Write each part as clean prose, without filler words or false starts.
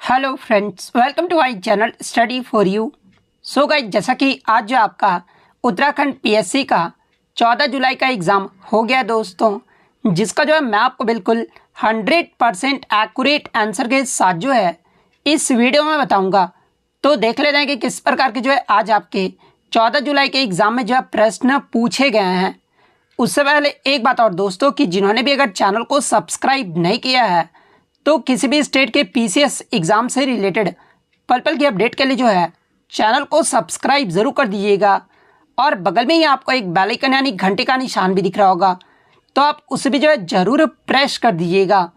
Hello friends, welcome to my channel study for you. So guys, जैसा कि आज जो आपका उत्तराखंड पीएससी का 14 जुलाई का एग्ज़ाम हो गया दोस्तों, जिसका जो है मैं आपको बिल्कुल 100% एक्यूरेट आंसर के साथ जो है इस वीडियो में बताऊंगा। तो देख लेते हैं कि किस प्रकार के जो है आज आपके 14 जुलाई के एग्ज़ाम में जो है प्रश्न पूछे गए हैं। उससे पहले एक बात और दोस्तों, कि जिन्होंने भी अगर चैनल को सब्सक्राइब नहीं किया है तो किसी भी स्टेट के पीसीएस एग्ज़ाम से रिलेटेड पल पल की अपडेट के लिए जो है चैनल को सब्सक्राइब ज़रूर कर दीजिएगा। और बगल में ही आपको एक बेल आइकन यानी घंटे का निशान भी दिख रहा होगा, तो आप उसे भी जो है ज़रूर प्रेस कर दीजिएगा।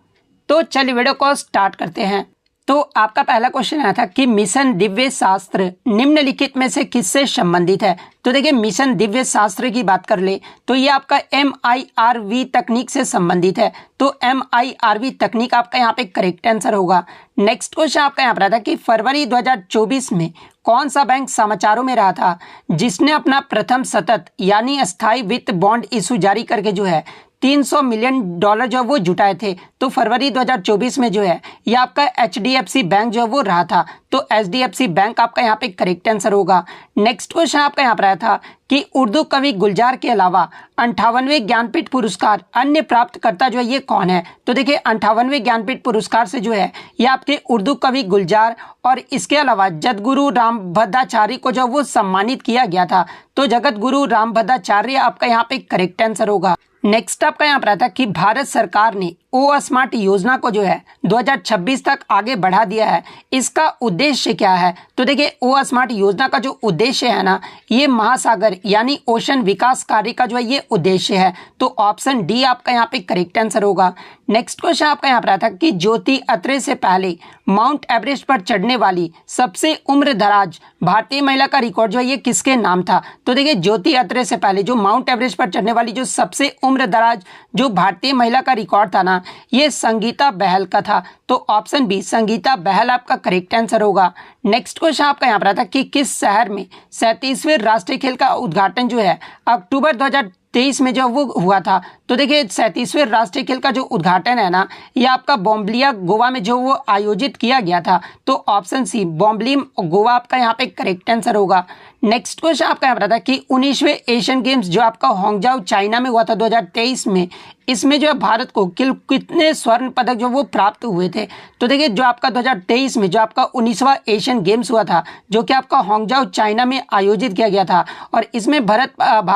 तो चलिए वीडियो को स्टार्ट करते हैं। तो आपका पहला क्वेश्चन आया था कि मिशन दिव्य शास्त्र निम्नलिखित में से किससे संबंधित है। तो देखिए, मिशन दिव्य शास्त्र की बात कर ले तो ये आपका MIRV तकनीक से संबंधित है। तो MIRV तकनीक आपका यहाँ पे करेक्ट आंसर होगा। नेक्स्ट क्वेश्चन आपका यहाँ पर आता है कि फरवरी 2024 में कौन सा बैंक समाचारों में रहा था जिसने अपना प्रथम सतत यानी अस्थायी वित्त बॉन्ड इशू जारी करके जो है $300 मिलियन जो वो जुटाए थे। तो फरवरी 2024 में जो है ये आपका HDFC बैंक जो है वो रहा था। तो HDFC बैंक आपका यहाँ पे करेक्ट आंसर होगा। नेक्स्ट क्वेश्चन आपका यहाँ पर आया था कि उर्दू कवि गुलजार के अलावा 58वें ज्ञानपीठ पुरस्कार अन्य प्राप्तकर्ता जो है ये कौन है। तो देखिए, 58वें ज्ञानपीठ पुरस्कार से जो है ये आपके उर्दू कवि गुलजार और इसके अलावा जगतगुरु रामभद्राचार्य को जो वो सम्मानित किया गया था। तो जगतगुरु रामभद्राचार्य आपका यहाँ पे करेक्ट आंसर होगा। नेक्स्ट आपका यहाँ पर आता है कि भारत सरकार ने ओ स्मार्ट योजना को जो है 2026 तक आगे बढ़ा दिया है। इसका उद्देश्य क्या है। तो देखिए, ओ स्मार्ट योजना का जो उद्देश्य है ना, ये महासागर यानी ओशन विकास कार्य का जो है ये उद्देश्य है। तो ऑप्शन डी आपका यहाँ पे करेक्ट आंसर होगा। नेक्स्ट क्वेश्चन आपका यहाँ पर आता है कि ज्योति अत्रे से पहले माउंट एवरेस्ट पर चढ़ने वाली सबसे उम्रदराज भारतीय महिला का रिकॉर्ड जो है ये किसके नाम था। तो देखिए, ज्योति अत्रे से पहले जो माउंट एवरेस्ट पर चढ़ने वाली जो सबसे उम्रदराज जो भारतीय महिला का रिकॉर्ड था ना, ये संगीता बहल का था। तो ऑप्शन बी संगीता बहल आपका करेक्ट आंसर होगा। नेक्स्ट क्वेश्चन आपका यहाँ पर आता है कि किस शहर में 37वें राष्ट्रीय खेल का उद्घाटन जो है अक्टूबर 2023 में जो वो हुआ था। तो देखिए, 37वें राष्ट्रीय खेल का जो उद्घाटन है ना, ये आपका बॉम्बलिया गोवा में जो वो आयोजित किया गया था। तो ऑप्शन सी बॉम्बलिम गोवा आपका यहाँ पे करेक्ट आंसर होगा। नेक्स्ट क्वेश्चन आपका यहाँ पर आता है कि 19वें एशियन गेम्स जो आपका होंगजाओ चाइना में हुआ था 2023 में, इसमें जो है भारत को कितने स्वर्ण पदक जो वो प्राप्त हुए थे। तो देखिए, जो आपका 2023 में जो आपका 19वां एशियन गेम्स हुआ था जो कि आपका होंगजाओ चाइना में आयोजित किया गया था, और इसमें भारत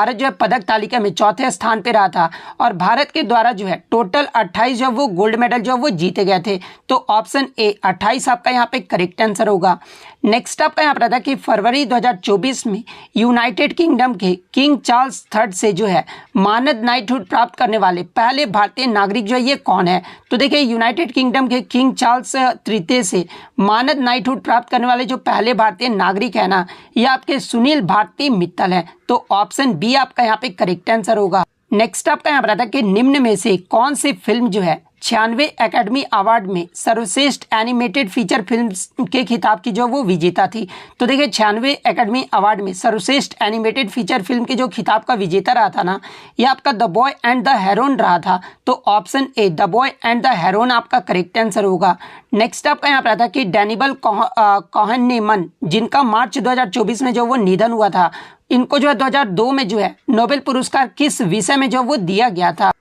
जो है पदक तालिका में चौथे स्थान पे रहा था। और भारत के द्वारा जो है टोटल 28 जो वो गोल्ड मेडल जो वो जीते गए थे। तो ऑप्शन ए 28 आपका यहाँ पे करेक्ट आंसर होगा। नेक्स्ट आपका यहाँ पर आता है कि फरवरी 2024 में यूनाइटेड किंगडम के किंग चार्ल्स III से जो है मानद नाइटहुड प्राप्त करने वाले पहले भारतीय नागरिक जो है ये कौन है। तो देखिए, यूनाइटेड किंगडम के किंग चार्ल्स III से मानद नाइटहुड प्राप्त करने वाले जो पहले भारतीय नागरिक है ना, ये आपके सुनील भारती मित्तल है। तो ऑप्शन बी आपका यहाँ पे करेक्ट आंसर होगा। नेक्स्ट आपका यहाँ पर आता है कि निम्न में से कौन सी फिल्म जो है 96वें एकेडमी अवार्ड में सर्वश्रेष्ठ एनिमेटेड फीचर फिल्म के खिताब की जो वो विजेता थी। तो देखिए, 96वें एकेडमी अवार्ड में सर्वश्रेष्ठ एनिमेटेड फीचर फिल्म के जो खिताब का विजेता रहा था ना, ये आपका the boy and the Heron रहा था। तो option A the boy and the Heron आपका करेक्ट आंसर होगा। नेक्स्ट आपका यहाँ पर आता है कि डैनियल काहनेमन, जिनका मार्च 2024 में जो वो निधन हुआ था, इनको जो है 2002 में जो है नोबेल पुरस्कार किस विषय में जो वो दिया गया था।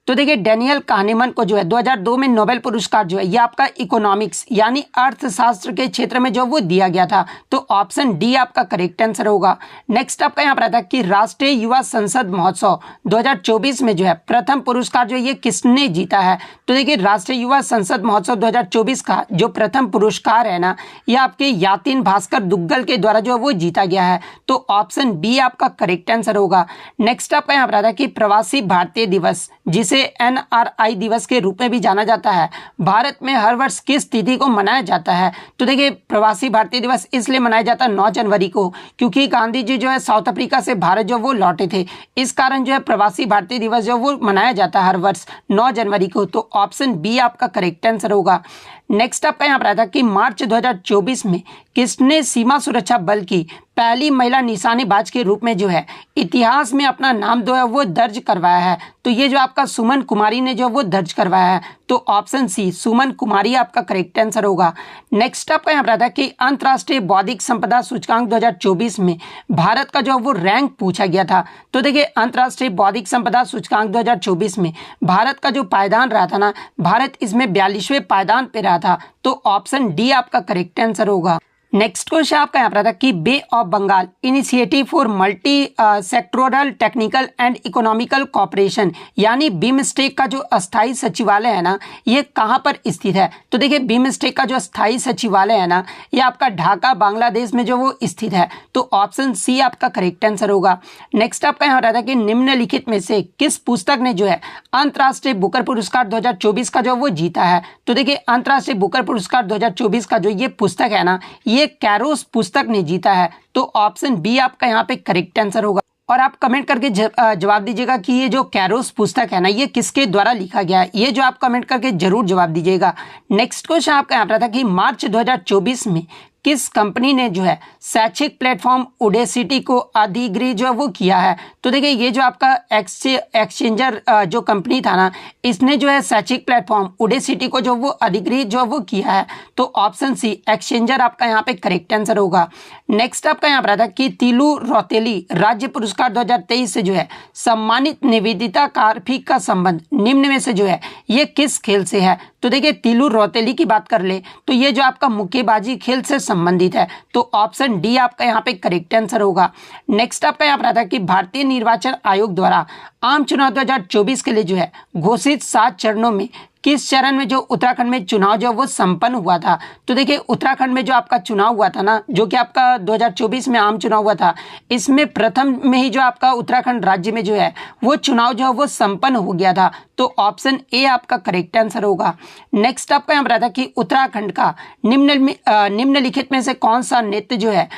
तो देखिए, डैनियल काहनेमन को जो है 2002 में नोबेल पुरस्कार जो है ये आपका इकोनॉमिक्स यानी अर्थशास्त्र के क्षेत्र में जो वो दिया गया था। तो ऑप्शन डी आपका करेक्ट आंसर होगा। नेक्स्ट आपका यहाँ पर आता है कि राष्ट्रीय युवा संसद महोत्सव 2024 में जो है प्रथम पुरस्कार जो ये किसने जीता है। तो देखिए, राष्ट्रीय युवा संसद महोत्सव 2024 का जो प्रथम पुरस्कार है ना, ये आपके यातिन भास्कर दुग्गल के द्वारा जो वो जीता गया है। तो ऑप्शन बी आपका करेक्ट आंसर होगा। नेक्स्ट आपका यहाँ पर आता है कि प्रवासी भारतीय दिवस, जिसे NRI दिवस के रूप में भी जाना जाता है, भारत में हर वर्ष किस तिथि को मनाया जाता है। तो देखिए, प्रवासी भारतीय दिवस इसलिए मनाया जाता है 9 जनवरी को, क्योंकि गांधी जी जो है साउथ अफ्रीका से भारत जो वो लौटे थे। इस कारण जो है प्रवासी भारतीय दिवस जो वो मनाया जाता है हर वर्ष 9 जनवरी को। तो ऑप्शन बी आपका करेक्ट आंसर होगा। नेक्स्ट आपका यहाँ पर आता है कि मार्च 2024 में किसने सीमा सुरक्षा बल की पहली महिला निशानेबाज के रूप में जो है इतिहास में अपना नाम जो है वो दर्ज करवाया है? तो ये जो आपका सुमन कुमारी ने जो वो दर्ज करवाया है। तो ऑप्शन सी सुमन कुमारी आपका करेक्ट आंसर होगा। नेक्स्ट आपका यहाँ पर आता है कि अंतर्राष्ट्रीय बौद्धिक संपदा सूचकांक 2024 में भारत का जो वो रैंक पूछा गया था। तो देखिए अंतर्राष्ट्रीय बौद्धिक संपदा सूचकांक 2024 में भारत का जो पायदान रहा था ना, भारत इसमें 42वें पायदान पे रहा था। तो ऑप्शन डी आपका करेक्ट आंसर होगा। नेक्स्ट क्वेश्चन आपका यहाँ पर था कि Bay of Bengal initiative for multi sectoral technical and economical cooperation यानी बिमस्टेक का जो अस्थाई सचिवालय है ना, ये कहाँ पर स्थित है? तो देखिए बिमस्टेक का जो अस्थाई सचिवालय है ना, ये आपका ढाका बांग्लादेश में जो वो स्थित है। तो ऑप्शन सी आपका करेक्ट आंसर होगा। नेक्स्ट आपका यहाँ रहता है कि निम्नलिखित में से किस पुस्तक ने जो है अंतर्राष्ट्रीय बुकर पुरस्कार 2024 का जो वो जीता है? तो देखिए अंतर्राष्ट्रीय बुकर पुरस्कार 2024 का जो ये पुस्तक है ना, ये कैरोस पुस्तक ने जीता है। तो ऑप्शन बी आपका यहाँ पे करेक्ट आंसर होगा। और आप कमेंट करके जवाब दीजिएगा कि ये जो कैरोस पुस्तक है ना, ये किसके द्वारा लिखा गया है, ये जो आप कमेंट करके जरूर जवाब दीजिएगा। नेक्स्ट क्वेश्चन आपका यहाँ पर था कि मार्च 2024 में किस कंपनी ने जो है शैक्षिक प्लेटफॉर्म ओडेसिटी को अधिग्रहित जो है वो किया है? तो देखिए ये जो आपका एक्सचेंजर जो कंपनी था ना, इसने जो है शैक्षिक प्लेटफॉर्म ओडेसिटी को जो वो अधिग्रहित जो वो किया है। तो ऑप्शन सी एक्सचेंजर आपका यहाँ पे करेक्ट आंसर होगा। नेक्स्ट आपका यहाँ पर था कि तिलू रौतेली राज्य पुरस्कार 2023 से जो है सम्मानित निवेदिता कार्फिक का संबंध निम्न में से जो है ये किस खेल से है? तो देखिए तिलू रौतेली की बात कर ले तो ये जो आपका मुक्केबाजी खेल से संबंधित है। तो ऑप्शन डी आपका यहाँ पे करेक्ट आंसर होगा। नेक्स्ट आपका यहाँ पर आता है कि भारतीय निर्वाचन आयोग द्वारा आम चुनाव 2024 के लिए जो है घोषित 7 चरणों में किस चरण में जो उत्तराखंड में चुनाव जो वो संपन्न हुआ था? तो देखिए उत्तराखंड में जो आपका चुनाव हुआ था ना, जो कि आपका 2024 में आम चुनाव हुआ था, इसमें प्रथम में ही जो आपका उत्तराखंड राज्य में जो है वो चुनाव जो है वो संपन्न हो गया था। तो ऑप्शन ए आपका करेक्ट आंसर होगा। नेक्स्ट आपका यहाँ पर आता है कि उत्तराखंड का निम्नलिखित में से कौन सा नृत्य जो है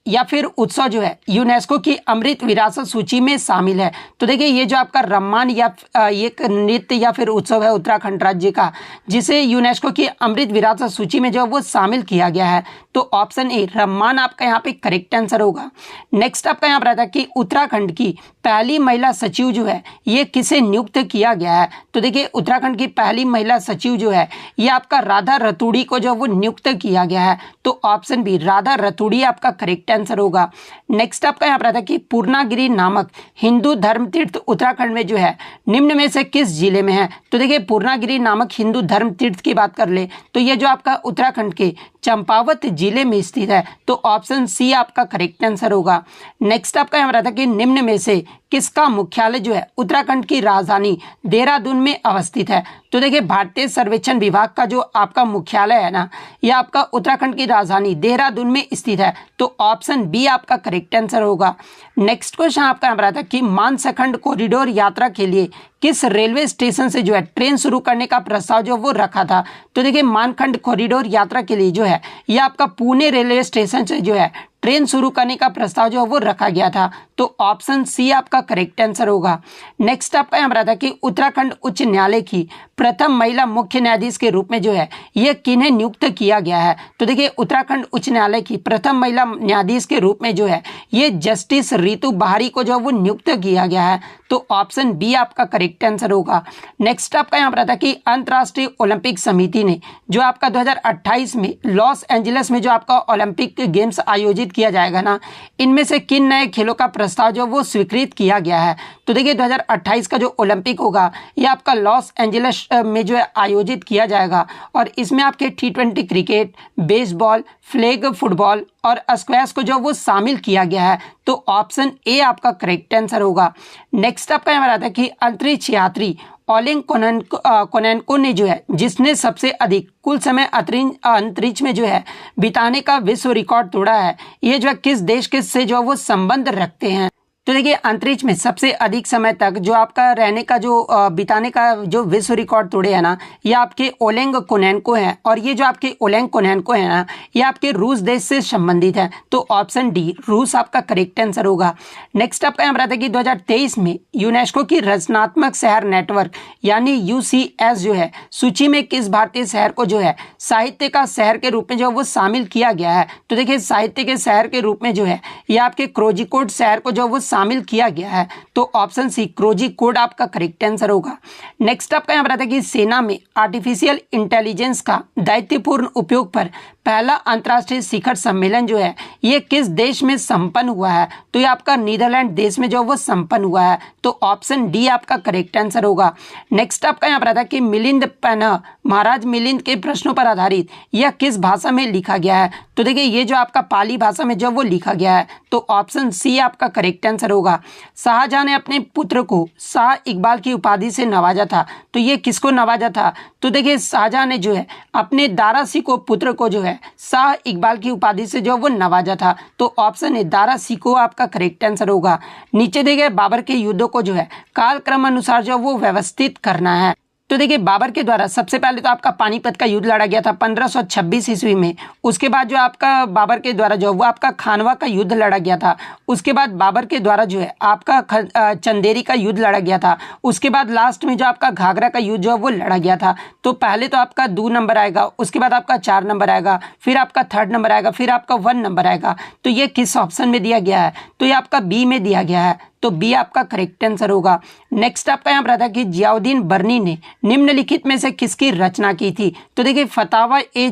या फिर उत्सव जो है यूनेस्को की अमृत विरासत सूची में शामिल है? तो देखिए ये जो आपका रम्मान या एक नृत्य या फिर उत्सव है उत्तराखंड राज्य का, जिसे यूनेस्को की अमृत विरासत सूची में जो वो शामिल किया गया है। तो ऑप्शन ए रम्मान आपका यहाँ पे करेक्ट आंसर होगा। नेक्स्ट आपका यहाँ पर आता है कि उत्तराखंड की पहली महिला सचिव जो है ये किसे नियुक्त किया गया है? तो देखिए उत्तराखंड की पहली महिला सचिव जो है ये आपका राधा रतूड़ी को जो वो नियुक्त किया गया है। तो ऑप्शन बी राधा रतूड़ी आपका करेक्ट आंसर होगा। नेक्स्ट आपका यहाँ पर आता है कि पूर्णागिरि नामक हिंदू धर्म तीर्थ उत्तराखंड में जो है निम्न में से किस जिले में है? तो देखिए पूर्णागिरि नामक हिंदू धर्म तीर्थ की बात कर ले तो ये जो आपका उत्तराखंड के चंपावत जिले में स्थित है। तो ऑप्शन सी आपका करेक्ट आंसर होगा। नेक्स्ट आपका यहाँ पर आता है कि निम्न में से किसका मुख्यालय जो है उत्तराखंड की राजधानी देहरादून में अवस्थित है? तो देखिए भारतीय सर्वेक्षण विभाग का जो आपका मुख्यालय है ना, यह आपका उत्तराखंड की राजधानी देहरादून में स्थित है। तो ऑप्शन बी आपका करेक्ट आंसर होगा। नेक्स्ट क्वेश्चन आपका यहाँ पर आता है कि मानसखंड कॉरिडोर यात्रा के लिए किस रेलवे स्टेशन से जो है ट्रेन शुरू करने का प्रस्ताव जो वो रखा था? तो देखिए मानखंड कॉरिडोर यात्रा के लिए जो है यह आपका पुणे रेलवे स्टेशन से जो है ट्रेन शुरू करने का प्रस्ताव जो है वो रखा गया था। तो ऑप्शन सी आपका करेक्ट आंसर होगा। नेक्स्ट आपका यहाँ पर आता है कि उत्तराखंड उच्च न्यायालय की प्रथम महिला मुख्य न्यायाधीश के रूप में जो है ये किन्हें नियुक्त किया गया है? तो देखिए उत्तराखंड उच्च न्यायालय की प्रथम महिला न्यायाधीश के रूप में जो है ये जस्टिस रितु बहारी को जो वो नियुक्त किया गया है। तो ऑप्शन बी आपका करेक्ट आंसर होगा। नेक्स्ट आपका यहाँ पर आता है कि अंतर्राष्ट्रीय ओलंपिक समिति ने जो आपका 2028 में लॉस एंजलिस में जो आपका ओलंपिक गेम्स आयोजित किया जाएगा ना, इनमें से किन नए खेलों का प्रस्ताव जो वो स्वीकृत किया गया है? तो देखिए 2028 का जो ओलंपिक होगा ये आपका लॉस एंजलिस में जो है आयोजित किया जाएगा और इसमें आपके T20 cricket, baseball, flag football और स्क्वैश को जो वो शामिल किया गया है। तो ऑप्शन ए आपका करेक्ट आंसर होगा। नेक्स्ट आपका यहाँ पर आता है कि अंतरिक्ष यात्री ओलेग कोनेन्को ने जो है जिसने सबसे अधिक कुल समय अंतरिक्ष में जो है बिताने का विश्व रिकॉर्ड तोड़ा है, ये जो है किस देश के से जो वो संबंध रखते हैं? तो देखिए अंतरिक्ष में सबसे अधिक समय तक जो आपका रहने का जो बिताने का जो विश्व रिकॉर्ड तोड़े है ना, ये आपके ओलेग कोनेन्को है। और ये जो आपके ओलेग कोनेन्को है ना, ये आपके रूस देश से संबंधित है। तो ऑप्शन डी रूस आपका करेक्ट आंसर होगा। नेक्स्ट आपका यहाँ पर आता है कि 2023 में यूनेस्को की रचनात्मक शहर नेटवर्क यानी यूसीएस जो है सूची में किस भारतीय शहर को जो है साहित्य का शहर के रूप में जो वो शामिल किया गया है। तो देखिए साहित्य के शहर के रूप में जो है ये आपके कोझिकोड शहर को जो वो शामिल किया गया है। तो ऑप्शन सी कोझिकोड आपका करेक्ट आंसर होगा। नेक्स्ट आपका यहाँ पर आता है कि सेना में आर्टिफिशियल इंटेलिजेंस का दायित्वपूर्ण उपयोग पर पहला अंतर्राष्ट्रीय शिखर सम्मेलन जो है ये किस देश में संपन्न हुआ है। तो ये आपका नीदरलैंड देश में जो वो संपन्न हुआ है। तो ऑप्शन डी आपका करेक्ट आंसर होगा। नेक्स्ट आपका यहाँ पर आता है कि मिलिंद पैनह महाराज मिलिंद के प्रश्नों पर आधारित यह किस भाषा में लिखा गया है। तो देखिए ये जो आपका पाली भाषा में जो वो लिखा गया है। तो ऑप्शन सी आपका करेक्ट आंसर होगा। शाहजहां ने अपने पुत्र को शाह इकबाल की उपाधि से नवाजा था। तो ये किसको नवाजा था। तो देखिए शाहजहां ने जो है अपने दारा सिकोह पुत्र को जो है शाह इकबाल की उपाधि से जो वो नवाजा था। तो ऑप्शन है दारा सिकोह आपका करेक्ट आंसर होगा। नीचे दिए गए बाबर के युद्धों को जो है कालक्रम अनुसार जो वो व्यवस्थित करना है। तो देखिए बाबर के द्वारा सबसे पहले तो आपका पानीपत का युद्ध लड़ा गया था 1526 ईस्वी में। उसके बाद जो आपका बाबर के द्वारा जो वो आपका खानवा का युद्ध लड़ा गया था। उसके बाद बाबर के द्वारा जो है आपका चंदेरी का युद्ध लड़ा गया था। उसके बाद लास्ट में जो आपका घाघरा का युद्ध जो है वो लड़ा गया था। तो पहले तो आपका 2 नंबर आएगा, उसके बाद आपका 4 नंबर आएगा, फिर आपका 3rd नंबर आएगा, फिर आपका 1 नंबर आएगा। तो ये किस ऑप्शन में दिया गया है। तो ये आपका बी में दिया गया है। तो बी आपका करेक्ट आंसर होगा। नेक्स्ट आपका यहाँ पर आता है कि जियाउद्दीन बर्नी ने निम्नलिखित में से किसकी रचना की थी। तो देखिए फतावा ए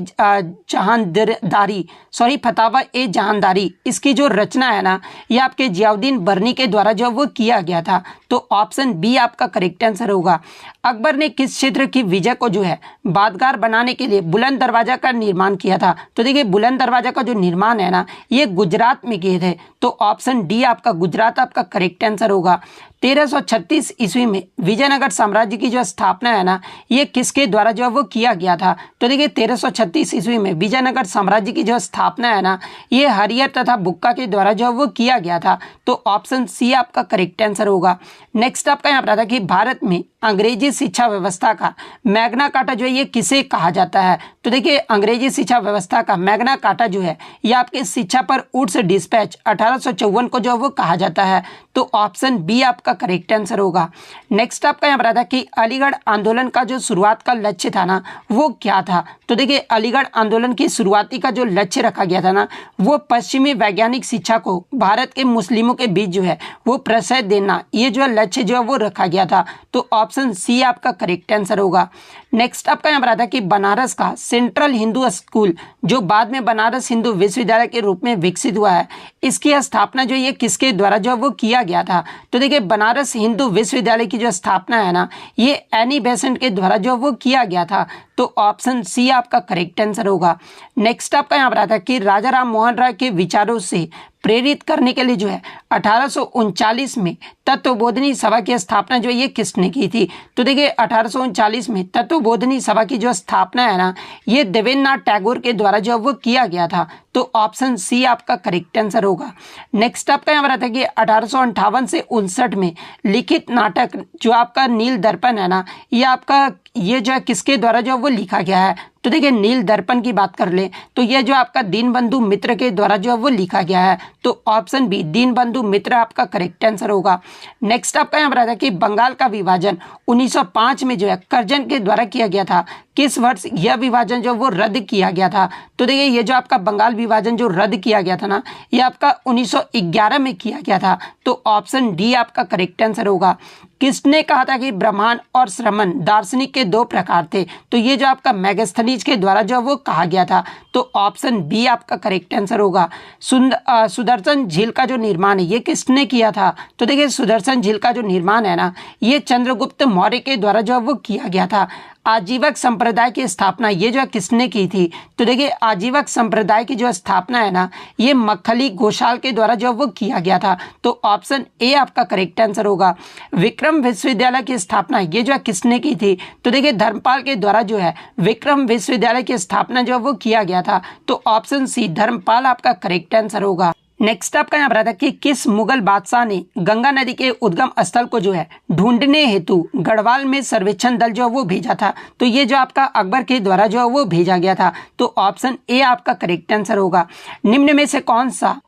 जहांदारी इसकी जो रचना है ना ये आपके जियाउद्दीन बर्नी के द्वारा जो वो किया गया था। तो ऑप्शन बी आपका करेक्ट आंसर होगा। अकबर ने किस क्षेत्र की विजय को जो है यादगार बनाने के लिए बुलंद दरवाजा का निर्माण किया था। तो देखिए बुलंद दरवाजा का जो निर्माण है ना ये गुजरात में किए थे। तो ऑप्शन डी आपका गुजरात आपका करेक्ट आंसर होगा। 1336 ईस्वी में विजयनगर साम्राज्य की जो स्थापना है ना ये किसके द्वारा जो वो किया गया था। तो देखिए 1336 ईस्वी में विजयनगर साम्राज्य की जो स्थापना है ना ये हरिहर तथा बुक्का के द्वारा जो वो किया गया था। तो ऑप्शन सी आपका करेक्ट आंसर होगा। नेक्स्ट आपका यहाँ पर आता है कि भारत में अंग्रेजी शिक्षा व्यवस्था का मैग्ना कार्टा जो है ये किसे कहा जाता है। तो देखिए अंग्रेजी शिक्षा व्यवस्था का मैग्ना कार्टा जो है ये आपके शिक्षा पर वुड्स डिस्पैच 1854 को जो वो कहा जाता है। तो ऑप्शन बी आपका करेक्ट आंसर होगा। नेक्स्ट आपका यहाँ पर आता है कि अलीगढ़ आंदोलन का जो शुरुआत का लक्ष्य था ना वो क्या था। तो देखिए अलीगढ़ आंदोलन की शुरुआती का जो लक्ष्य रखा गया था ना वो पश्चिमी वैज्ञानिक शिक्षा को भारत के मुस्लिमों के बीच जो है वो प्रशय देना, ये जो लक्ष्य जो है वो रखा गया था। तो ऑप्शन सी आपका करेक्ट आंसर होगा। नेक्स्ट आपका यहाँ पर आता है कि बनारस का सेंट्रल हिंदू स्कूल जो बाद में बनारस हिंदू विश्वविद्यालय के रूप में विकसित हुआ है इसकी स्थापना जो ये किसके द्वारा जो वो किया गया था। तो देखिए बनारस हिंदू विश्वविद्यालय की जो स्थापना है ना ये एनी बेसेंट के द्वारा जो वो किया गया था। तो ऑप्शन सी आपका करेक्ट आंसर होगा। नेक्स्ट आपका यहाँ पर आता है कि राजा राम मोहन राय के विचारों से प्रेरित करने के लिए जो है 1839 में तत्वबोधिनी सभा की स्थापना जो ये किसने की थी। तो देखिए 1839 में तत्वबोधिनी सभा की जो स्थापना है ना ये देवेंद्रनाथ टैगोर के द्वारा जो वो किया गया था। तो ऑप्शन सी आपका करेक्ट आंसर होगा। नेक्स्ट आपका यहाँ पर आता है कि 1858 से 59 में लिखित नाटक जो आपका नील दर्पण है ना ये जो है किसके द्वारा जो वो लिखा गया है। तो देखिए नील दर्पण की बात कर ले तो ये जो आपका दीनबंधु मित्र के द्वारा जो वो लिखा गया है। तो ऑप्शन बी दीनबंधु मित्र आपका करेक्ट आंसर होगा। नेक्स्ट आपका यहाँ पर आता है कि बंगाल का विभाजन 1905 में जो है कर्जन के द्वारा किया गया था। किस वर्ष यह विभाजन जो वो रद्द किया गया था। तो देखिए ये जो आपका बंगाल विभाजन जो रद्द किया गया था ना ये आपका 1911 में किया गया था। तो ऑप्शन डी आपका करेक्ट आंसर होगा। किसने कहा था कि ब्रह्मांड और श्रमण दार्शनिक के 2 प्रकार थे। तो ये जो आपका मैगस्थनीज के द्वारा जो वो कहा गया था। तो ऑप्शन बी आपका करेक्ट आंसर होगा। सुदर्शन झील का जो निर्माण है ये किसने किया था। तो देखिए सुदर्शन झील का जो निर्माण है ना ये चंद्रगुप्त मौर्य के द्वारा जो वो किया गया था। आजीवक संप्रदाय की स्थापना ये जो किसने की थी। तो देखिए आजीवक संप्रदाय की जो स्थापना है ना ये मक्खली घोषाल के द्वारा जो वो किया गया था। तो ऑप्शन ए आपका करेक्ट आंसर होगा। विक्रम विश्वविद्यालय की स्थापना ये जो किसने की थी। तो देखिए धर्मपाल के द्वारा जो है विक्रम विश्वविद्यालय की स्थापना जो वो किया गया था। तो ऑप्शन सी धर्मपाल आपका करेक्ट आंसर होगा। नेक्स्ट आपका यहाँ पर आता है कि किस मुगल बादशाह ने गंगा नदी के उद्गम स्थल को जो है ढूंढने हेतु गढ़वाल में सर्वेक्षण दल जो है वो भेजा था। तो ये जो आपका अकबर के द्वारा जो है वो भेजा गया था। तो ऑप्शन ए आपका करेक्ट आंसर होगा। निम्न में से कौन सा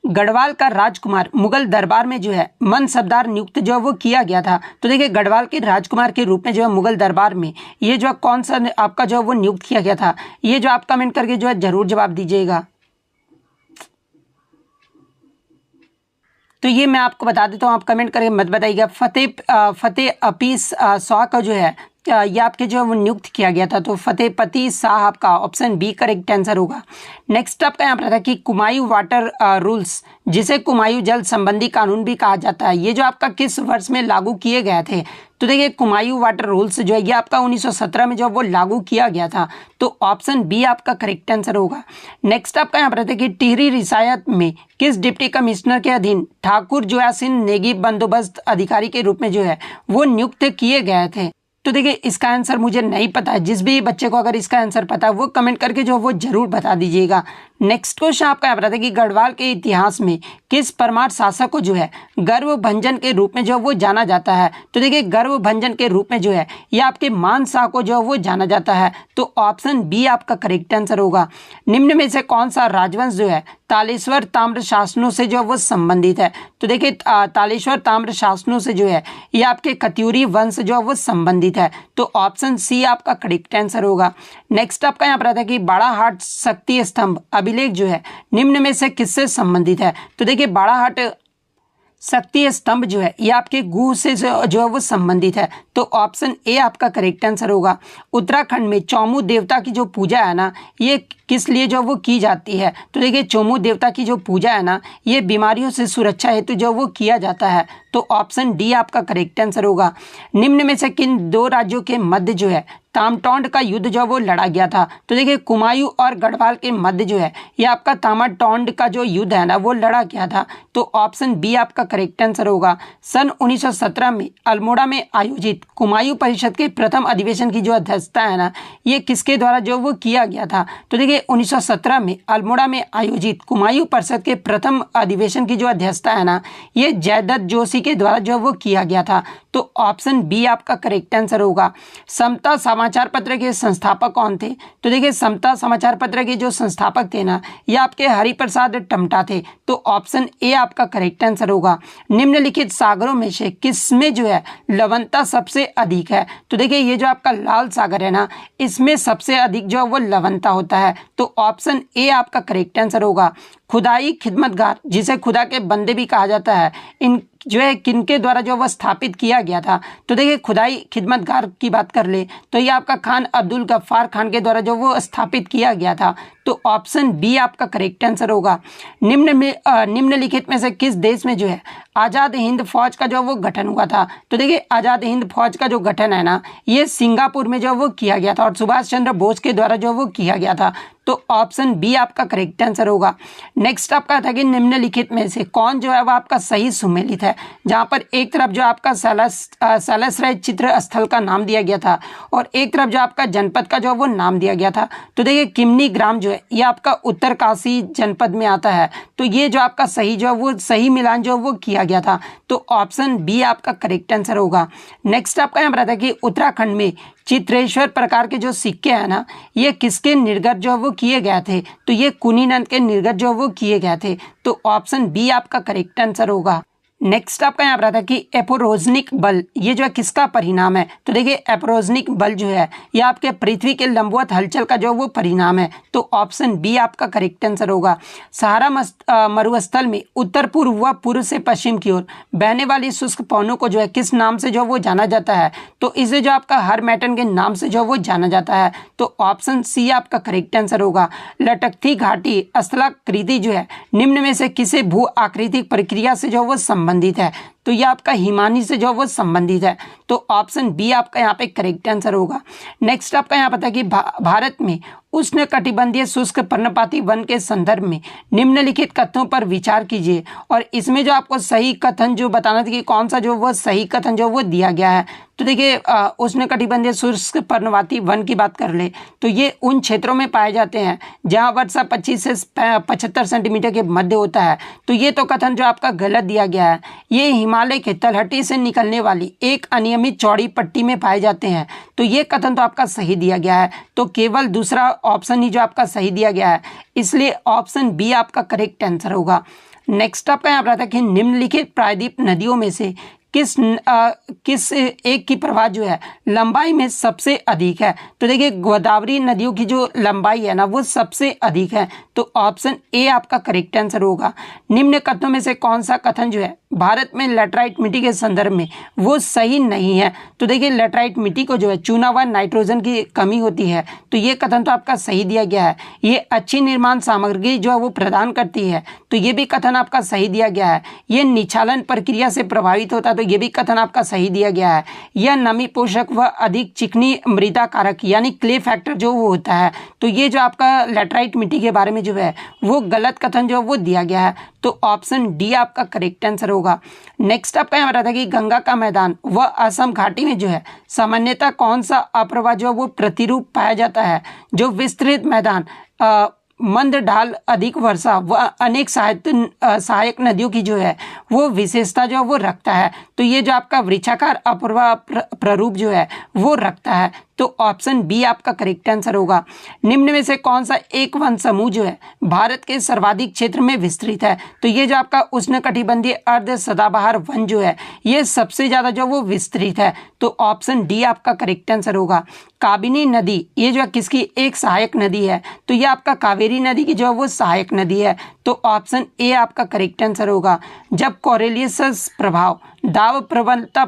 गढ़वाल का राजकुमार मुगल दरबार में जो है मनसबदार नियुक्त जो है वो किया गया था? तो देखिए गढ़वाल के राजकुमार के रूप में जो है मुगल दरबार में ये जो कौन सा आपका जो है वो नियुक्त किया गया था, ये जो आप कमेंट करके जो है जरूर जवाब दीजिएगा। तो ये मैं आपको बता देता हूँ, आप कमेंट करके मत बताइएगा। फतेह अपीस शाह का जो है ये आपके जो है वो नियुक्त किया गया था। तो फतेहपति शाह आपका ऑप्शन बी करेक्ट आंसर होगा। नेक्स्ट आपका यहाँ पर था कि कुमायूं वाटर रूल्स, जिसे कुमायूं जल संबंधी कानून भी कहा जाता है, ये जो आपका किस वर्ष में लागू किए गए थे? तो देखिए कुमायूं वाटर रूल्स जो है ये आपका 1917 में जो वो लागू किया गया था। तो ऑप्शन बी आपका करेक्ट आंसर होगा। नेक्स्ट आपका यहाँ पर था कि टिहरी रियासत में किस डिप्टी कमिश्नर के अधीन ठाकुर जोयासिन नेगी बंदोबस्त अधिकारी के रूप में जो है वो नियुक्त किए गए थे? तो देखिए इसका आंसर मुझे नहीं पता है। जिस भी बच्चे को अगर इसका आंसर पता है वो कमेंट करके जो वो जरूर बता दीजिएगा। नेक्स्ट क्वेश्चन आपका यहाँ पर था कि गढ़वाल के इतिहास में किस परमार शासक को जो है गर्वभंजन के रूप में जो वो जाना जाता है? तो देखिए गर्वभंजन के रूप में जो है ये आपके मान शाह को जो वो जाना जाता है। तो ऑप्शन बी आपका करेक्ट आंसर होगा। निम्न में से कौन सा राजवंश जो है तालेश्वर ताम्र शासनों से जो वो संबंधित है? तो देखिए तालेश्वर ताम्र शासनों से जो है ये आपके खत्यूरी वंश जो है वो संबंधित है। तो ऑप्शन सी आपका करेक्ट आंसर होगा। नेक्स्ट आपका यहाँ पर था कि बाड़ाहाट शक्ति स्तंभ अभिलेख जो है निम्न में से किससे संबंधित है? तो देखिए बाड़ाहाट शक्ति स्तंभ जो है ये आपके गुह से जो है वो संबंधित है। तो ऑप्शन ए आपका करेक्ट आंसर होगा। उत्तराखंड में चौमू देवता की जो पूजा है ना ये किस लिए जो वो की जाती है? तो देखिए चौमू देवता की जो पूजा है ना ये बीमारियों से सुरक्षा हेतु जो वो किया जाता है। तो ऑप्शन डी आपका करेक्ट आंसर होगा। निम्न में से किन दो राज्यों के मध्य जो है तामाटोंड का युद्ध जो वो लड़ा गया था? तो देखिए कुमायूं और गढ़वाल के मध्य जो है ये आपका तामाटोंड का जो युद्ध है ना वो लड़ा गया था। तो ऑप्शन बी आपका करेक्ट आंसर होगा। सन 1917 में अल्मोड़ा में आयोजित कुमायूं परिषद के प्रथम अधिवेशन की जो अध्यक्षता है ना ये किसके द्वारा जो वो किया गया था? तो देखिए 1917 में अल्मोड़ा में आयोजित कुमायूं परिषद के प्रथम अधिवेशन की जो अध्यक्षता है ना ये जयदत्त जोशी के द्वारा जो वो किया गया था। तो ऑप्शन बी आपका करेक्ट आंसर होगा। समता समाचार पत्र के संस्थापक कौन थे? तो देखिए समता समाचार पत्र के जो संस्थापक थे ना ये आपके हरिप्रसाद टमटा थे। तो ऑप्शन ए आपका करेक्ट आंसर होगा। निम्नलिखित सागरों में से किसमें जो है लवणता सबसे अधिक है? तो देखिए ये जो आपका लाल सागर है ना इसमें सबसे अधिक जो है वो लवणता होता है। तो ऑप्शन ए आपका करेक्ट आंसर होगा। खुदाई खिदमतगार, जिसे खुदा के बंदे भी कहा जाता है, इन जो है किनके द्वारा जो वह स्थापित किया गया था? तो देखिए खुदाई खिदमतगार की बात कर ले तो ये आपका खान अब्दुल गफ्फार खान के द्वारा जो वो स्थापित किया गया था। तो ऑप्शन बी आपका करेक्ट आंसर होगा। निम्नलिखित में से किस देश में जो है आज़ाद हिंद फौज का जो वो गठन हुआ था? तो देखिए आज़ाद हिंद फौज का जो गठन है ना ये सिंगापुर में जो वो किया गया था और सुभाष चंद्र बोस के द्वारा जो वो किया गया था। तो ऑप्शन बी आपका करेक्ट आंसर होगा। नेक्स्ट आपका था कि निम्नलिखित में से कौन जो है वो आपका सही सुमेलित है? जहाँ पर एक तरफ जो आपका सालसराय चित्र स्थल का नाम दिया गया था और एक तरफ जो आपका जनपद का जो वो नाम दिया गया था। तो देखिए किमनी ग्राम जो है ये आपका उत्तरकाशी जनपद में आता है। तो ये जो आपका सही जो है वो सही मिलान जो वो किया गया था। तो ऑप्शन बी आपका करेक्ट आंसर होगा। नेक्स्ट आपका यहाँ पर आता है कि उत्तराखंड में चित्रेश्वर प्रकार के जो सिक्के हैं ना ये किसके निर्गत जो वो किए गए थे? तो ये कुनीनंद के निर्गत जो वो किए गए थे। तो ऑप्शन बी आपका करेक्ट आंसर होगा। नेक्स्ट आपका यहाँ पर आता है कि एपोरोजनिक बल ये जो है किसका परिणाम है? तो देखिए एपोरोजनिक बल जो है ये आपके पृथ्वी के लंबवत हलचल का जो वो परिणाम है। तो ऑप्शन बी आपका करेक्ट आंसर होगा। सहारा मरुस्थल में उत्तर पूर्व व पूर्व से पश्चिम की ओर बहने वाली शुष्क पवनों को जो है किस नाम से जो वो जाना जाता है? तो इसे जो आपका हरमैटन के नाम से जो वो जाना जाता है। तो ऑप्शन सी आपका करेक्ट आंसर होगा। लटकती घाटी स्थलाकृति जो है निम्न में से किसे भू आकृतिक प्रक्रिया से जो वो संबंधित है? तो ये आपका हिमानी से जो है वो संबंधित है। तो ऑप्शन बी आपका यहाँ पे करेक्ट आंसर होगा। नेक्स्ट आपका यहाँ पता है कि भारत में उष्णकटिबंधीय शुष्क पर्णपाती वन के संदर्भ में निम्नलिखित कथनों पर विचार कीजिए। और इसमें जो आपको सही कथन जो बताना था कि कौन सा जो वो सही कथन जो वो दिया गया है, तो देखिए उष्णकटिबंधीय शुष्क पर्णपाती वन की बात कर ले तो ये उन क्षेत्रों में पाए जाते हैं जहां वर्षा 25 से 75 सेंटीमीटर के मध्य होता है। तो ये तो कथन जो आपका गलत दिया गया है। ये हिमालय के तलहटी से निकलने वाली एक अनियमित चौड़ी पट्टी में पाए जाते हैं। तो ये कथन तो आपका सही दिया गया है। तो केवल दूसरा ऑप्शन ही जो आपका सही दिया गया है, इसलिए ऑप्शन बी आपका करेक्ट आंसर होगा। नेक्स्ट आपका यहाँ पर आता है कि निम्नलिखित प्रायद्वीप नदियों में से किस एक की प्रवाह जो है लंबाई में सबसे अधिक है। तो देखिए गोदावरी नदियों की जो लंबाई है ना वो सबसे अधिक है। तो ऑप्शन ए आपका करेक्ट आंसर होगा। निम्न कथनों में से कौन सा कथन जो है भारत में लैटराइट मिट्टी के संदर्भ में वो सही नहीं है। तो देखिए लैटराइट मिट्टी को जो है चूना व नाइट्रोजन की कमी होती है। तो ये कथन तो आपका सही दिया गया है। ये अच्छी निर्माण सामग्री जो है वो प्रदान करती है। तो ये भी कथन आपका सही दिया गया है। ये निछालन प्रक्रिया से प्रभावित होता है। तो ये भी कथन आपका सही दिया गया है। यह नमी पोषक व अधिक चिकनी मृदा कारक यानी क्ले फैक्टर जो वो होता है। तो ये जो आपका लैटराइट मिट्टी के बारे में जो है वो गलत कथन जो वो दिया गया है। तो ऑप्शन डी आपका करेक्ट आंसर होगा। नेक्स्ट आपका यहाँ रहा था कि गंगा का मैदान व असम घाटी में जो है सामान्यतः कौन सा अप्रवाह जो वो प्रतिरूप पाया जाता है। जो विस्तृत मैदान, मंद ढाल, अधिक वर्षा व अनेक सहायक नदियों की जो है वो विशेषता जो वो रखता है। तो ये जो आपका वृक्षाकार अप्रवाह प्रारूप जो है वो रखता है। तो ऑप्शन बी आपका करेक्ट आंसर होगा। निम्न में से कौन सा एक वन समूह जो है भारत के सर्वाधिक क्षेत्र में विस्तृत है। तो ये जो आपका उष्णकटिबंधीय अर्ध सदाबहार वन जो है ये सबसे ज़्यादा जो वो विस्तृत है। तो ऑप्शन डी आपका करेक्ट आंसर होगा। काबिनी नदी ये जो है किसकी एक सहायक नदी है। तो ये आपका कावेरी नदी की जो है वो सहायक नदी है। तो ऑप्शन ए आपका करेक्ट आंसर होगा। जब कोरिलियस प्रभाव दाब प्रबलता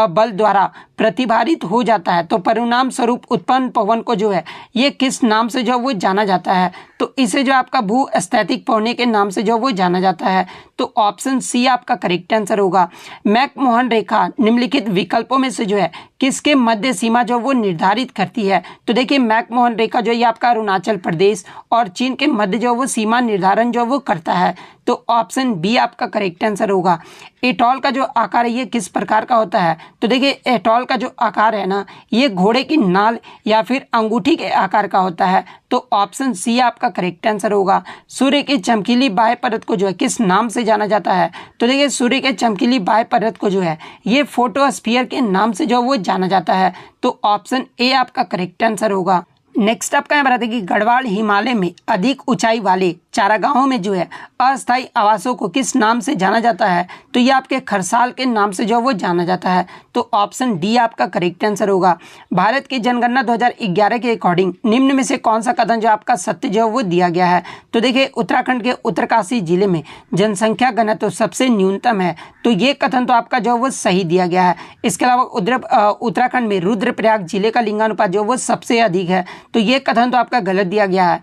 बल द्वारा प्रतिभारित हो जाता है तो परिणाम स्वरूप उत्पन्न पवन को जो है ये किस नाम से जो वो जाना जाता है। तो इसे जो आपका भूस्थैतिक पवने के नाम से जो वो जाना जाता है। तो ऑप्शन सी आपका करेक्ट आंसर होगा। मैकमोहन रेखा निम्नलिखित विकल्पों में से जो है किसके मध्य सीमा जो वो निर्धारित करती है। तो देखिए मैकमोहन रेखा जो ये आपका अरुणाचल प्रदेश और चीन के मध्य जो वो सीमा निर्धारण जो वो करता है। तो ऑप्शन बी आपका करेक्ट आंसर होगा। एटॉल का जो आकार है ये किस प्रकार का होता है। तो देखिए एटॉल का जो आकार है ना ये घोड़े की नाल या फिर अंगूठी के आकार का होता है। तो ऑप्शन सी आपका करेक्ट आंसर होगा। सूर्य की चमकीली बाह्य परत को जो है किस नाम से जाना जाता है। तो देखिए सूर्य के चमकीली बाह्य परत को जो है ये फोटोस्फीयर के नाम से जो वो जाना जाता है। तो ऑप्शन ए आपका करेक्ट आंसर होगा। नेक्स्ट आपका यहाँ बताते कि गढ़वाल हिमालय में अधिक ऊंचाई वाले चारागाहों में जो है अस्थायी आवासों को किस नाम से जाना जाता है। तो ये आपके खरसाल के नाम से जो वो जाना जाता है। तो ऑप्शन डी आपका करेक्ट आंसर होगा। भारत की जनगणना 2011 के अकॉर्डिंग निम्न में से कौन सा कथन जो आपका सत्य जो वो दिया गया है। तो देखिए उत्तराखंड के उत्तरकाशी जिले में जनसंख्या घनत्व सबसे न्यूनतम है। तो ये कथन तो आपका जो वो सही दिया गया है। इसके अलावा उत्तराखंड में रुद्रप्रयाग जिले का लिंगानुपात जो वो सबसे अधिक है। तो ये कथन तो आपका गलत दिया गया है।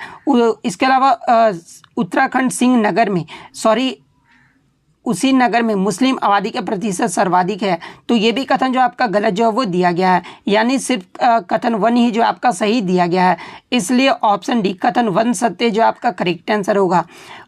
इसके अलावा उत्तराखंड सिंह नगर में उसी नगर में मुस्लिम आबादी का प्रतिशत सर्वाधिक है। तो ये भी कथन जो आपका गलत जो है वो दिया गया है। यानी सिर्फ कथन वन ही जो आपका सही दिया गया है। इसलिए ऑप्शन डी कथन वन सत्य जो आपका करेक्ट आंसर होगा।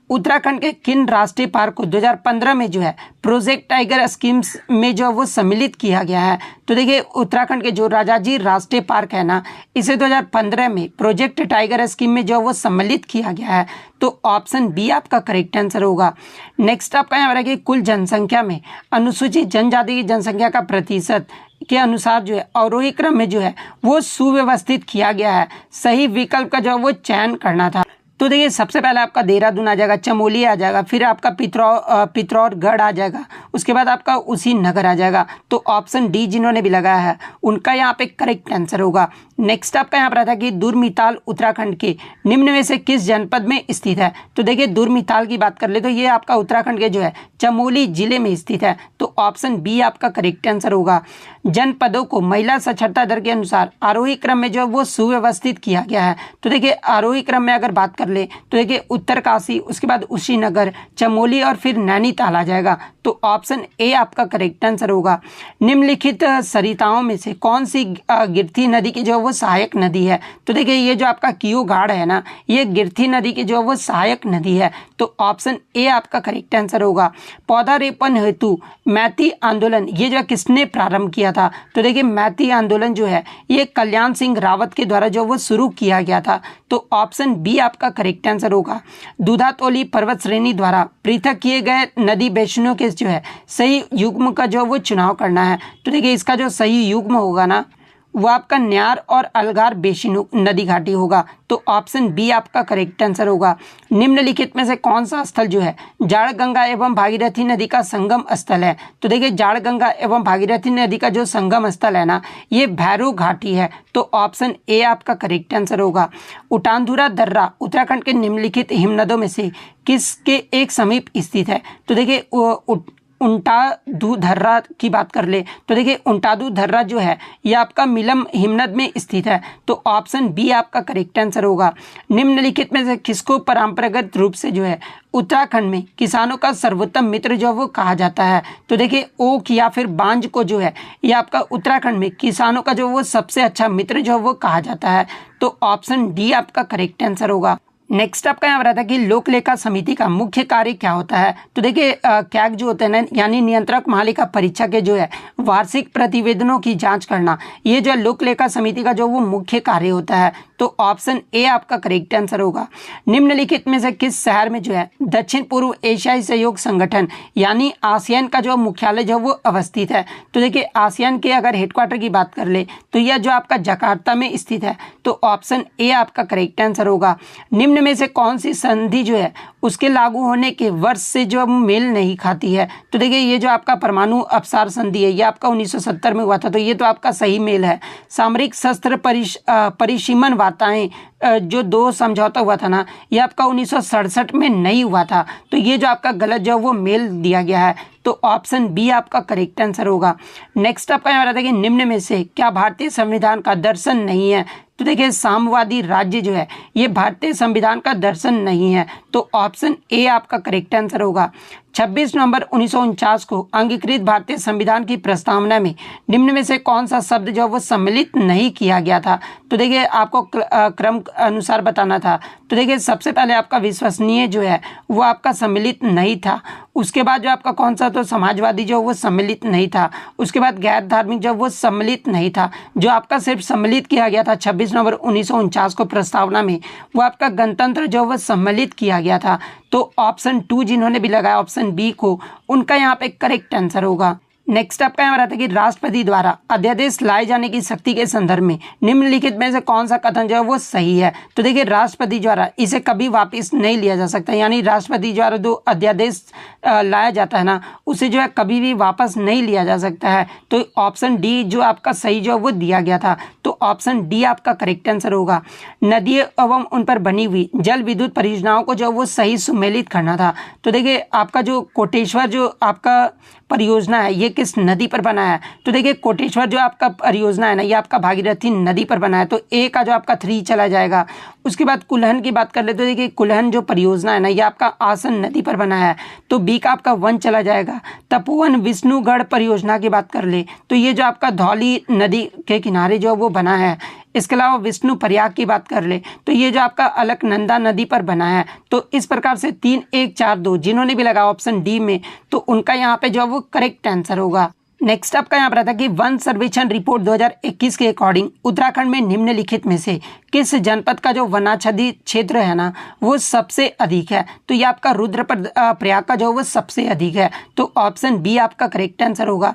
उत्तराखंड के किन राष्ट्रीय पार्क को 2015 में जो है प्रोजेक्ट टाइगर स्कीम्स में जो वो सम्मिलित किया गया है। तो देखिए उत्तराखंड के जो राजाजी राष्ट्रीय पार्क है ना इसे 2015 में प्रोजेक्ट टाइगर स्कीम में जो वो सम्मिलित किया गया है। तो ऑप्शन बी आपका करेक्ट आंसर होगा। नेक्स्ट आपका यहाँ कि कुल जनसंख्या में अनुसूचित जनजाति की जनसंख्या का प्रतिशत के अनुसार जो है अवरोही क्रम में जो है वो सुव्यवस्थित किया गया है। सही विकल्प का जो वो चयन करना था। तो देखिए सबसे पहले आपका देहरादून आ जाएगा, चमोली आ जाएगा, फिर आपका पिथौरागढ़ आ जाएगा, उसके बाद आपका उसी नगर आ जाएगा। तो ऑप्शन डी जिन्होंने भी लगाया है उनका यहाँ पे करेक्ट आंसर होगा। नेक्स्ट आपका यहाँ पर आता है कि दुर्मिताल उत्तराखंड के निम्न में से किस जनपद में स्थित है। तो देखिए दुर्मिताल की बात कर ले तो ये आपका उत्तराखंड के जो है चमोली जिले में स्थित है। तो तो ऑप्शन बी आपका करेक्ट आंसर होगा। जनपदों को महिला साक्षरता दर के अनुसार आरोही क्रम में जो वो सुव्यवस्थित किया गया है। तो देखिए आरोही क्रम में अगर बात कर ले तो देखिए उत्तरकाशी, उसके बाद कुशीनगर, चमोली और फिर नैनीताल आ जाएगा। तो ऑप्शन ए आपका करेक्ट आंसर होगा। निम्नलिखित सरिताओं में से कौन सी गिरथी नदी की जो वो सहायक नदी है? तो देखिए ये जो आपका कियो घाट है ना, ये गिरथी नदी की जो वो सहायक नदी है। तो ऑप्शन ए आपका करेक्ट आंसर होगा। पौधारोपण हेतु मैती आंदोलन ये जो किसने प्रारंभ किया था? तो देखिए मैती आंदोलन जो है ये कल्याण सिंह रावत के द्वारा जो वो शुरू किया गया था। तो ऑप्शन बी आपका करेक्ट आंसर होगा। दूधातोली पर्वत श्रेणी द्वारा पृथक किए गए नदी बेसिनों के जो है सही युग्म का जो वो चुनाव करना है। तो देखिए इसका जो सही युग्म होगा ना वो आपका न्यार और अलगार बेसिन नदी घाटी होगा। तो ऑप्शन बी आपका करेक्ट आंसर होगा। निम्नलिखित में से कौन सा स्थल जो है जाड़ गंगा एवं भागीरथी नदी का संगम स्थल है? तो देखिए जाड़ गंगा एवं भागीरथी नदी का जो संगम स्थल है ना ये भैरो घाटी है। तो ऑप्शन ए आपका करेक्ट आंसर होगा। उटानधुरा दर्रा उत्तराखंड के निम्नलिखित हिमनदों में से किसके एक समीप स्थित है? तो देखिए उंटादू धर्रा की बात कर ले तो देखिए उंटादू धर्रा जो है ये आपका मिलम हिमनद में स्थित है। तो ऑप्शन बी आपका करेक्ट आंसर होगा। निम्नलिखित में से किसको परंपरागत रूप से जो है उत्तराखंड में किसानों का सर्वोत्तम मित्र जो वो कहा जाता है? तो देखिए ओक या फिर बांज को जो है ये आपका उत्तराखंड में किसानों का जो वो सबसे अच्छा मित्र जो वो कहा जाता है। तो ऑप्शन डी आपका करेक्ट आंसर होगा। नेक्स्ट आपका यहाँ रहा था कि लोक लेखा समिति का मुख्य कार्य क्या होता है? तो देखिए कैग जो होते हैं ना यानी नियंत्रक महालेखा परीक्षा के जो है वार्षिक प्रतिवेदनों की जांच करना, ये जो लोक लेखा समिति का जो वो मुख्य कार्य होता है। तो ऑप्शन ए आपका करेक्ट आंसर होगा। निम्नलिखित में से किस शहर में जो है दक्षिण पूर्व एशियाई सहयोग संगठन यानी आसियान का जो मुख्यालय जो वो अवस्थित है? तो देखिए आसियान के अगर हेडक्वार्टर की बात कर ले तो यह जो आपका जकार्ता में स्थित है। तो ऑप्शन ए आपका करेक्ट आंसर होगा। निम्न में से कौन सी संधि जो है उसके लागू होने के वर्ष से जो मेल नहीं खाती है? तो देखिए ये जो आपका परमाणु अपसार संधि है ये आपका 1970 में हुआ था। तो ये तो आपका सही मेल है। सामरिक शस्त्र परिसीमन वार्ताएं जो दो समझौता हुआ था ना ये आपका 1967 में नहीं हुआ था। तो ये जो आपका गलत जो वो मेल दिया गया है। तो ऑप्शन बी आपका करेक्ट आंसर होगा। नेक्स्ट आपका यहाँ रहा था कि निम्न में से क्या भारतीय संविधान का दर्शन नहीं है? तो देखिए साम्यवादी राज्य जो है ये भारतीय संविधान का दर्शन नहीं है। तो ऑप्शन ए आपका करेक्ट आंसर होगा। 26 नवंबर 1949 को अंगीकृत भारतीय संविधान की प्रस्तावना में निम्न में से कौन सा शब्द जो वो सम्मिलित नहीं किया गया था? तो देखिए आपको क्रम अनुसार बताना था। तो देखिए सबसे पहले आपका विश्वसनीय जो है वो आपका सम्मिलित नहीं था। उसके बाद जो आपका कौन सा तो समाजवादी जो वो सम्मिलित नहीं था। उसके बाद गैर धार्मिक जो वो सम्मिलित नहीं था। जो आपका सिर्फ सम्मिलित किया गया था 26 नवंबर 1949 को प्रस्तावना में वो आपका गणतंत्र जो वो सम्मिलित किया गया था। तो ऑप्शन 2 जिन्होंने भी लगाया ऑप्शन बी को उनका यहाँ पे करेक्ट आंसर होगा। नेक्स्ट आपका यहाँ रहता है कि राष्ट्रपति द्वारा अध्यादेश लाए जाने की शक्ति के संदर्भ में निम्नलिखित में से कौन सा कथन जो है वो सही है? तो देखिए राष्ट्रपति द्वारा इसे कभी वापस नहीं लिया जा सकता, यानी राष्ट्रपति द्वारा जो अध्यादेश लाया जाता है ना उसे जो है कभी भी वापस नहीं लिया जा सकता है। तो ऑप्शन डी जो आपका सही जो वो दिया गया था। तो ऑप्शन डी आपका करेक्ट आंसर होगा। नदी एवं उन पर बनी हुई जल विद्युत परियोजनाओं को जो वो सही सुमेलित करना था। तो देखिए आपका जो कोटेश्वर जो आपका परियोजना है ये किस नदी पर बना है? तो देखिए कोटेश्वर जो आपका परियोजना है ना ये आपका भागीरथी नदी पर बना है। तो ए का जो आपका 3 चला जाएगा। उसके बाद कुल्हन की बात कर ले तो देखिए कुल्हन जो परियोजना है ना ये आपका आसन नदी पर बना है। तो बी का आपका 1 चला जाएगा। तपोवन विष्णुगढ़ परियोजना की बात कर ले तो ये जो आपका धौली नदी के किनारे जो वो बना है। इसके अलावा विष्णु प्रयाग की बात कर ले तो ये जो आपका अलकनंदा नदी पर बना है। तो इस प्रकार से 3 1 4 2 जिन्होंने भी लगा ऑप्शन डी में तो उनका यहाँ पे जो वो करेक्ट आंसर होगा। नेक्स्ट आपका यहाँ पर आता है कि वन सर्वेक्षण रिपोर्ट 2021 के अकॉर्डिंग उत्तराखंड में निम्नलिखित में से किस जनपद का जो वनाच्छादित क्षेत्र है ना वो सबसे अधिक है? तो ये आपका रुद्रप्रयाग का जो वो सबसे अधिक है। तो ऑप्शन बी आपका करेक्ट आंसर होगा।